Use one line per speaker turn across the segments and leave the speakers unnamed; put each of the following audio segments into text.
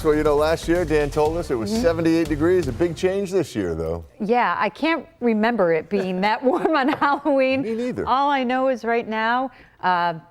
Well, last year Dan told us it was 78 degrees. A big change this year, though.
Yeah, I can't remember it being that warm on Halloween.
Me neither.
All I know is right now,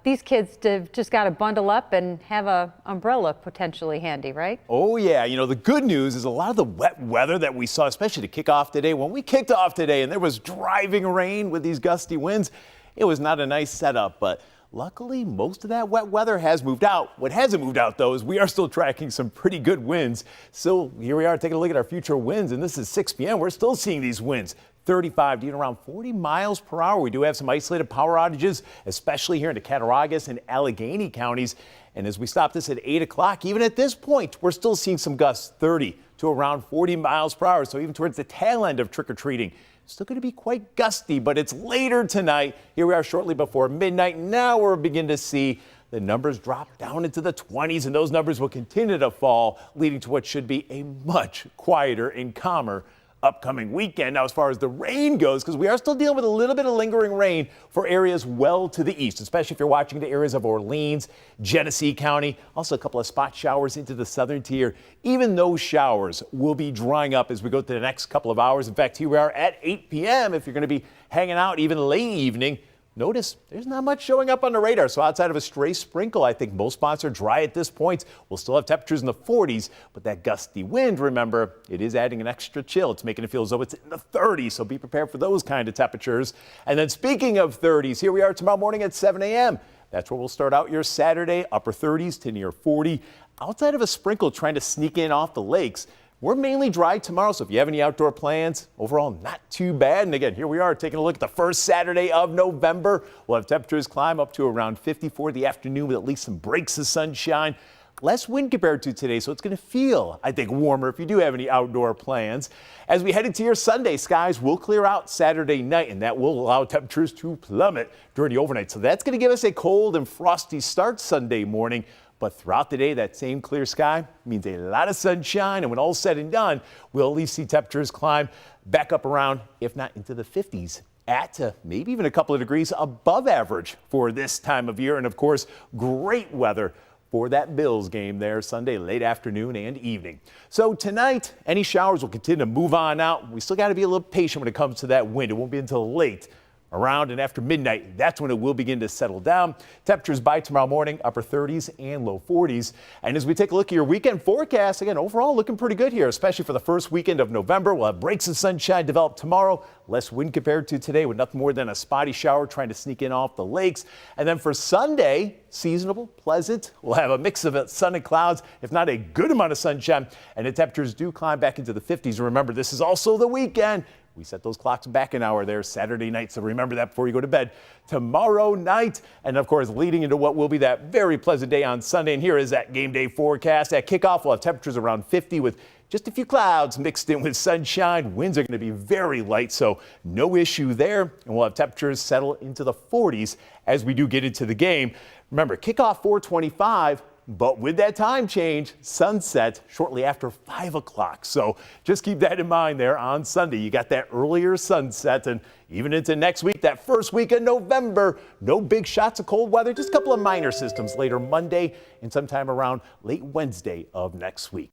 these kids just got to bundle up and have an umbrella potentially handy, right?
Oh, yeah. The good news is a lot of the wet weather that we saw, especially to kick off today, when we kicked off today and there was driving rain with these gusty winds, it was not a nice setup, but luckily, most of that wet weather has moved out. What hasn't moved out, though, is we are still tracking some pretty good winds. So here we are taking a look at our future winds, and this is 6 p.m. We're still seeing these winds. 35 to even around 40 miles per hour. We do have some isolated power outages, especially here in the Cattaraugus and Allegheny counties. And as we stop this at 8 o'clock, even at this point, we're still seeing some gusts 30 to around 40 miles per hour. So even towards the tail end of trick-or-treating. Still going to be quite gusty, but it's later tonight. Here we are shortly before midnight. Now we're beginning to see the numbers drop down into the 20s, and those numbers will continue to fall, leading to what should be a much quieter and calmer upcoming weekend. Now, as far as the rain goes, because we are still dealing with a little bit of lingering rain for areas well to the east, especially if you're watching the areas of Orleans, Genesee County, also a couple of spot showers into the southern tier. Even those showers will be drying up as we go to the next couple of hours. In fact, here we are at 8 p.m. If you're going to be hanging out even late evening, notice there's not much showing up on the radar. So outside of a stray sprinkle, I think most spots are dry at this point. We'll still have temperatures in the 40s, but that gusty wind, remember, it is adding an extra chill. It's making it feel as though it's in the 30s. So be prepared for those kind of temperatures. And then speaking of 30s, here we are tomorrow morning at 7 a.m. That's where we'll start out your Saturday, upper 30s to near 40. Outside of a sprinkle trying to sneak in off the lakes, we're mainly dry tomorrow, so if you have any outdoor plans, overall not too bad. And again, here we are taking a look at the first Saturday of November. We'll have temperatures climb up to around 54 the afternoon with at least some breaks of sunshine. Less wind compared to today, so it's going to feel, I think, warmer if you do have any outdoor plans. As we head into your Sunday, skies will clear out Saturday night, and that will allow temperatures to plummet during the overnight. So that's going to give us a cold and frosty start Sunday morning. But throughout the day, that same clear sky means a lot of sunshine. And when all's said and done, we'll at least see temperatures climb back up around, if not into the 50s, at maybe even a couple of degrees above average for this time of year. And of course, great weather for that Bills game there Sunday, late afternoon and evening. So tonight, any showers will continue to move on out. We still got to be a little patient when it comes to that wind. It won't be until late. Around and after midnight, that's when it will begin to settle down. Temperatures by tomorrow morning, upper 30s and low 40s. And as we take a look at your weekend forecast, again, overall looking pretty good here, especially for the first weekend of November. We'll have breaks of sunshine develop tomorrow. Less wind compared to today with nothing more than a spotty shower trying to sneak in off the lakes. And then for Sunday, seasonable, pleasant. We'll have a mix of sun and clouds, if not a good amount of sunshine. And the temperatures do climb back into the 50s. Remember, this is also the weekend. We set those clocks back an hour there Saturday night, so remember that before you go to bed tomorrow night. And of course, leading into what will be that very pleasant day on Sunday. And here is that game day forecast. At kickoff, we'll have temperatures around 50 with just a few clouds mixed in with sunshine. Winds are going to be very light, so no issue there. And we'll have temperatures settle into the 40s as we do get into the game. Remember, kickoff 4:25. But with that time change, sunset shortly after 5 o'clock. So just keep that in mind there on Sunday. You got that earlier sunset, and even into next week, that first week of November, no big shots of cold weather, just a couple of minor systems later Monday and sometime around late Wednesday of next week.